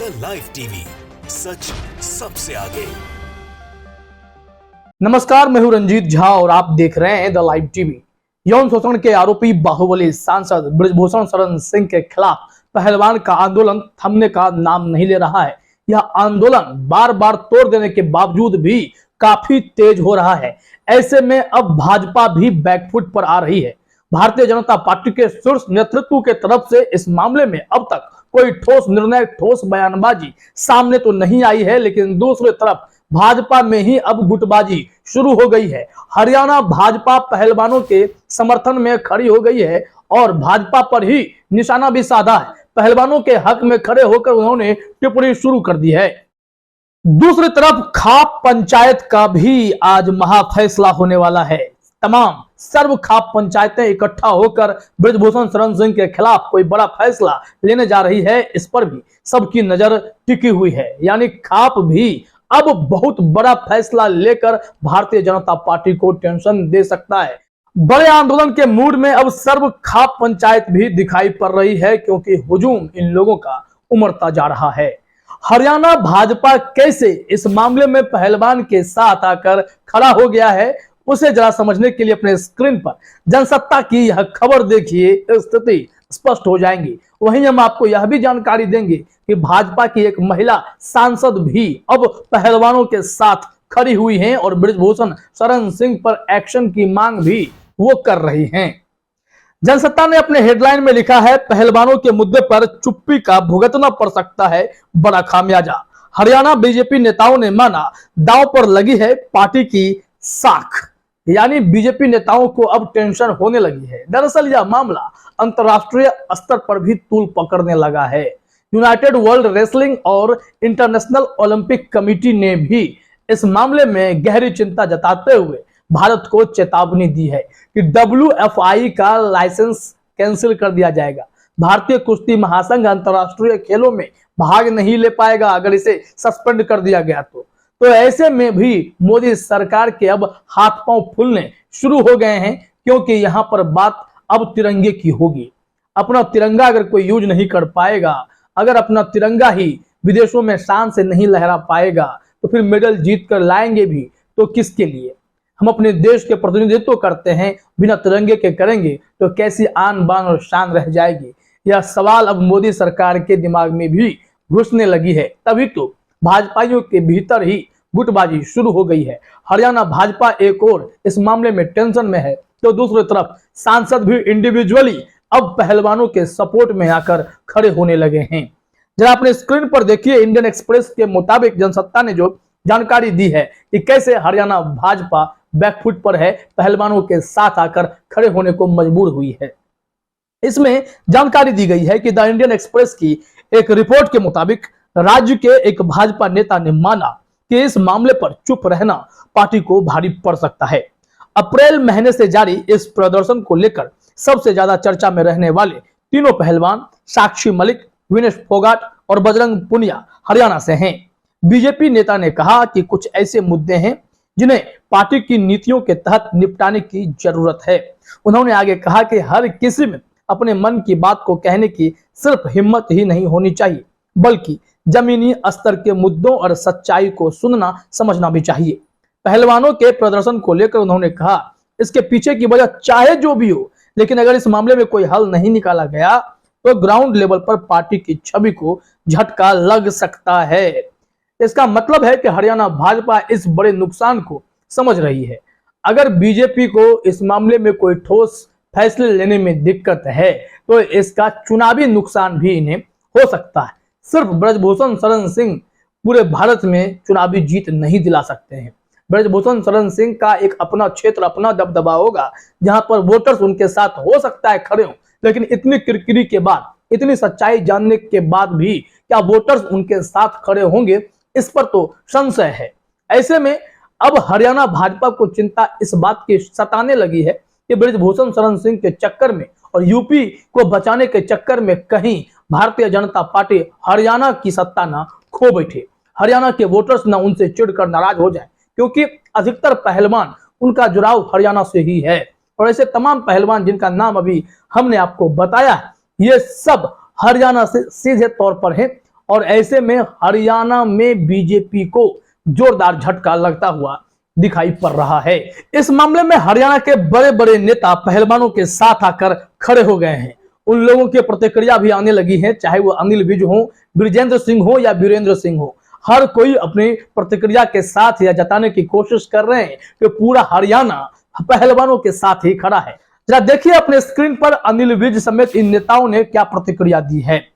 The live TV, सच सबसे आगे। नमस्कार, मैं हूं रंजीत झा और आप देख रहे हैं द लाइव टीवी। यौन शोषण के आरोपी बाहुबली सांसद बृजभूषण शरण सिंह के खिलाफ पहलवान का आंदोलन थमने का नाम नहीं ले रहा है। यह आंदोलन बार बार तोड़ देने के बावजूद भी काफी तेज हो रहा है। ऐसे में अब भाजपा भी बैकफुट पर आ रही है। भारतीय जनता पार्टी के शीर्ष नेतृत्व के तरफ से इस मामले में अब तक कोई ठोस निर्णय, ठोस बयानबाजी सामने तो नहीं आई है, लेकिन दूसरी तरफ भाजपा में ही अब गुटबाजी शुरू हो गई है। हरियाणा भाजपा पहलवानों के समर्थन में खड़ी हो गई है और भाजपा पर ही निशाना भी साधा है। पहलवानों के हक में खड़े होकर उन्होंने टिप्पणी शुरू कर दी है। दूसरी तरफ खाप पंचायत का भी आज महाफैसला होने वाला है। तमाम सर्व खाप पंचायतें इकट्ठा होकर बृजभूषण शरण सिंह के खिलाफ कोई बड़ा फैसला लेने जा रही है। इस पर भी सबकी नजर टिकी हुई है। यानी खाप भी अब बहुत बड़ा फैसला लेकर भारतीय जनता पार्टी को टेंशन दे सकता है। बड़े आंदोलन के मूड में अब सर्व खाप पंचायत भी दिखाई पड़ रही है, क्योंकि हुजूम इन लोगों का उमड़ता जा रहा है। हरियाणा भाजपा कैसे इस मामले में पहलवान के साथ आकर खड़ा हो गया है, उसे जरा समझने के लिए अपने स्क्रीन पर जनसत्ता की यह खबर देखिए, स्थिति स्पष्ट हो जाएंगी। वहीं हम आपको यह भी जानकारी देंगे कि भाजपा की एक महिला सांसद भी अब पहलवानों के साथ खड़ी हुई हैं और बृजभूषण शरण सिंह पर एक्शन की मांग भी वो कर रही हैं। जनसत्ता ने अपने हेडलाइन में लिखा है, पहलवानों के मुद्दे पर चुप्पी का भुगतना पड़ सकता है बड़ा खामियाजा। हरियाणा बीजेपी नेताओं ने माना दांव पर लगी है पार्टी की साख। यानी बीजेपी नेताओं को अब टेंशन होने लगी है। दरअसल यह मामला अंतरराष्ट्रीय स्तर पर भी तूल पकड़ने लगा है। यूनाइटेड वर्ल्ड रेसलिंग और इंटरनेशनल ओलंपिक कमेटी ने भी इस मामले में गहरी चिंता जताते हुए भारत को चेतावनी दी है कि WFI का लाइसेंस कैंसिल कर दिया जाएगा। भारतीय कुश्ती महासंघ अंतरराष्ट्रीय खेलों में भाग नहीं ले पाएगा अगर इसे सस्पेंड कर दिया गया तो ऐसे में भी मोदी सरकार के अब हाथ पांव फूलने शुरू हो गए हैं, क्योंकि यहां पर बात अब तिरंगे की होगी। अपना तिरंगा अगर कोई यूज नहीं कर पाएगा, अगर अपना तिरंगा ही विदेशों में शान से नहीं लहरा पाएगा, तो फिर मेडल जीत कर लाएंगे भी तो किसके लिए? हम अपने देश के प्रतिनिधित्व करते हैं, बिना तिरंगे के करेंगे तो कैसी आन बान और शान रह जाएगी? यह सवाल अब मोदी सरकार के दिमाग में भी घुसने लगी है। तभी तो भाजपाइयों के भीतर ही गुटबाजी शुरू हो गई है। हरियाणा भाजपा एक और इस मामले में टेंशन में है, तो दूसरी तरफ सांसद भी इंडिविजुअली अब पहलवानों के सपोर्ट में आकर खड़े होने लगे हैं। जरा अपने स्क्रीन पर देखिए, इंडियन एक्सप्रेस के मुताबिक जनसत्ता ने जो जानकारी दी है कि कैसे हरियाणा भाजपा बैकफुट पर है, पहलवानों के साथ आकर खड़े होने को मजबूर हुई है। इसमें जानकारी दी गई है कि द इंडियन एक्सप्रेस की एक रिपोर्ट के मुताबिक राज्य के एक भाजपा नेता ने माना कि इस मामले पर चुप रहना पार्टी को भारी पड़ सकता है। अप्रैल महीने से जारी इस प्रदर्शन को लेकर सबसे ज्यादा चर्चा में रहने वाले तीनों पहलवान साक्षी मलिक, विनेश फोगाट और बजरंग पुनिया हरियाणा से हैं। बीजेपी नेता ने कहा कि कुछ ऐसे मुद्दे हैं जिन्हें पार्टी की नीतियों के तहत निपटाने की जरूरत है। उन्होंने आगे कहा कि हर किसी में अपने मन की बात को कहने की सिर्फ हिम्मत ही नहीं होनी चाहिए, बल्कि जमीनी स्तर के मुद्दों और सच्चाई को सुनना समझना भी चाहिए। पहलवानों के प्रदर्शन को लेकर उन्होंने कहा, इसके पीछे की वजह चाहे जो भी हो, लेकिन अगर इस मामले में कोई हल नहीं निकाला गया तो ग्राउंड लेवल पर पार्टी की छवि को झटका लग सकता है। इसका मतलब है कि हरियाणा भाजपा इस बड़े नुकसान को समझ रही है। अगर बीजेपी को इस मामले में कोई ठोस फैसले लेने में दिक्कत है तो इसका चुनावी नुकसान भी इन्हें हो सकता है। सिर्फ बृजभूषण शरण सिंह पूरे भारत में चुनावी जीत नहीं दिला सकते हैं। बृजभूषण शरण सिंह का एक अपना क्षेत्र, अपना दबदबा होगा, जहां पर वोटर्स उनके साथ हो सकता है खड़े हों, लेकिन इतनी किरकिरी के बाद, इतनी सच्चाई जानने के बाद भी क्या वोटर्स उनके साथ खड़े होंगे, इस पर तो संशय है। ऐसे में अब हरियाणा भाजपा को चिंता इस बात की सताने लगी है कि बृजभूषण शरण सिंह के चक्कर में और यूपी को बचाने के चक्कर में कहीं भारतीय जनता पार्टी हरियाणा की सत्ता ना खो बैठे, हरियाणा के वोटर्स ना उनसे चिढ़कर नाराज हो जाए, क्योंकि अधिकतर पहलवान उनका जुड़ाव हरियाणा से ही है। और ऐसे तमाम पहलवान जिनका नाम अभी हमने आपको बताया है, ये सब हरियाणा से सीधे तौर पर हैं और ऐसे में हरियाणा में बीजेपी को जोरदार झटका लगता हुआ दिखाई पड़ रहा है। इस मामले में हरियाणा के बड़े बड़े नेता पहलवानों के साथ आकर खड़े हो गए हैं। उन लोगों की प्रतिक्रिया भी आने लगी है, चाहे वो अनिल विज हो, ब्रिजेंद्र सिंह हो या वीरेंद्र सिंह हो। हर कोई अपनी प्रतिक्रिया के साथ यह जताने की कोशिश कर रहे हैं कि पूरा हरियाणा पहलवानों के साथ ही खड़ा है। जरा देखिए अपने स्क्रीन पर अनिल विज समेत इन नेताओं ने क्या प्रतिक्रिया दी है।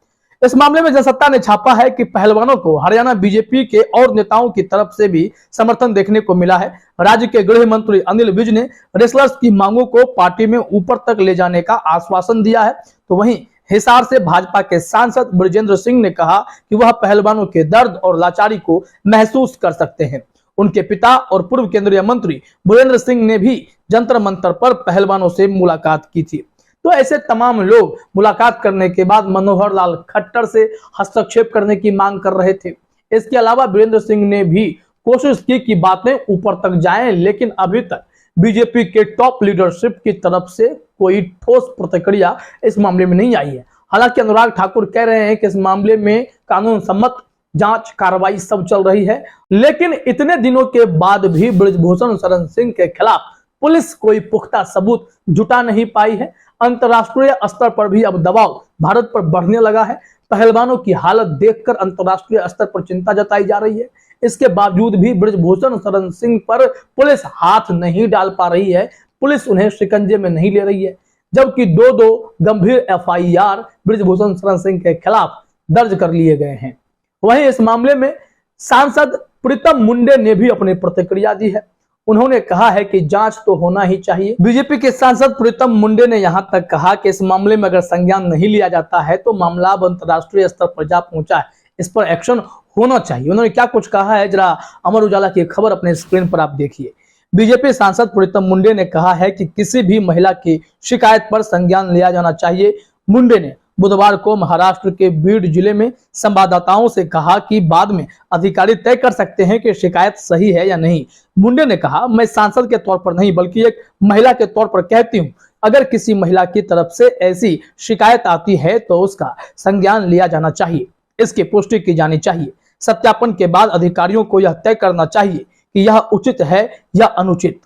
इस मामले में जनसत्ता ने छापा है कि पहलवानों को हरियाणा बीजेपी के और नेताओं की तरफ से भी समर्थन देखने को मिला है। राज्य के गृह मंत्री अनिल विज ने रेसलर्स की मांगों को पार्टी में ऊपर तक ले जाने का आश्वासन दिया है। तो वहीं हिसार से भाजपा के सांसद ब्रिजेंद्र सिंह ने कहा कि वह पहलवानों के दर्द और लाचारी को महसूस कर सकते हैं। उनके पिता और पूर्व केंद्रीय मंत्री वीरेंद्र सिंह ने भी जंतर मंतर पर पहलवानों से मुलाकात की थी। तो ऐसे तमाम लोग मुलाकात करने के बाद मनोहर लाल खट्टर से हस्तक्षेप करने की मांग कर रहे थे। इसके अलावा वीरेंद्र सिंह ने भी कोशिश की कि बातें ऊपर तक जाएं, लेकिन अभी तक बीजेपी के टॉप लीडरशिप की तरफ से कोई ठोस प्रतिक्रिया इस मामले में नहीं आई है। हालांकि अनुराग ठाकुर कह रहे हैं कि इस मामले में कानून सम्मत जांच कार्रवाई सब चल रही है, लेकिन इतने दिनों के बाद भी बृजभूषण शरण सिंह के खिलाफ पुलिस कोई पुख्ता सबूत जुटा नहीं पाई है। अंतर्राष्ट्रीय स्तर पर भी अब दबाव भारत पर बढ़ने लगा है। पहलवानों की हालत देखकर अंतर्राष्ट्रीय स्तर पर चिंता जताई जा रही है। इसके बावजूद भी बृजभूषण शरण सिंह पर पुलिस हाथ नहीं डाल पा रही है, पुलिस उन्हें शिकंजे में नहीं ले रही है, जबकि दो गंभीर एफआईआर बृजभूषण शरण सिंह के खिलाफ दर्ज कर लिए गए हैं। वहीं इस मामले में सांसद प्रीतम मुंडे ने भी अपनी प्रतिक्रिया दी है। उन्होंने कहा है कि जांच तो होना ही चाहिए। बीजेपी के सांसद प्रीतम मुंडे ने यहां तक कहा कि इस मामले में अगर संज्ञान नहीं लिया जाता है तो मामला अब अंतर्राष्ट्रीय स्तर पर जा पहुंचा है, इस पर एक्शन होना चाहिए। उन्होंने क्या कुछ कहा है, जरा अमर उजाला की खबर अपने स्क्रीन पर आप देखिए। बीजेपी सांसद प्रीतम मुंडे ने कहा है कि किसी भी महिला की शिकायत पर संज्ञान लिया जाना चाहिए। मुंडे ने बुधवार को महाराष्ट्र के बीड जिले में संवाददाताओं से कहा कि बाद में अधिकारी तय कर सकते हैं कि शिकायत सही है या नहीं। मुंडे ने कहा, मैं सांसद के तौर पर नहीं बल्कि एक महिला के तौर पर कहती हूं, अगर किसी महिला की तरफ से ऐसी शिकायत आती है तो उसका संज्ञान लिया जाना चाहिए, इसकी पुष्टि की जानी चाहिए। सत्यापन के बाद अधिकारियों को यह तय करना चाहिए कि यह उचित है या अनुचित।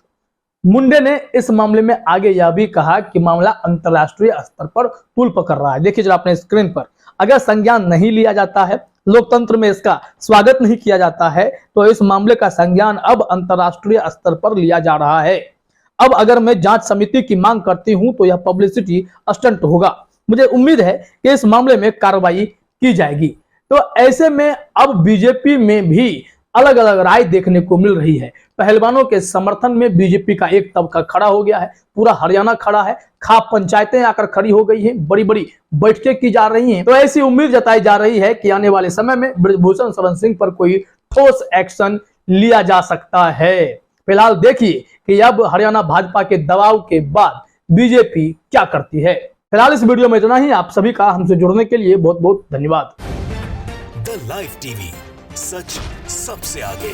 मुंडे ने इस मामले में आगे यह भी कहा कि मामला अंतर्राष्ट्रीय स्तर पर तूल पकड़ रहा है। देखिए जरा अपने स्क्रीन पर, अगर संज्ञान नहीं लिया जाता है, लोकतंत्र में इसका स्वागत नहीं किया जाता है, तो इस मामले का संज्ञान अब अंतर्राष्ट्रीय स्तर पर लिया जा रहा है। अब अगर मैं जांच समिति की मांग करती हूं तो यह पब्लिसिटी स्टंट होगा। मुझे उम्मीद है कि इस मामले में कार्रवाई की जाएगी। तो ऐसे में अब बीजेपी में भी अलग अलग राय देखने को मिल रही है। पहलवानों के समर्थन में बीजेपी का एक तबका खड़ा हो गया है, पूरा हरियाणा खड़ा है, खाप पंचायतें आकर खड़ी हो गई हैं, बड़ी बड़ी बैठकें की जा रही हैं। तो ऐसी उम्मीद जताई जा रही है कि आने वाले समय में बृजभूषण शरण सिंह पर कोई ठोस एक्शन लिया जा सकता है। फिलहाल देखिए कि अब हरियाणा भाजपा के दबाव के बाद बीजेपी क्या करती है। फिलहाल इस वीडियो में इतना ही। आप सभी का हमसे जुड़ने के लिए बहुत बहुत धन्यवाद। द लाइव टीवी, सच सबसे आगे।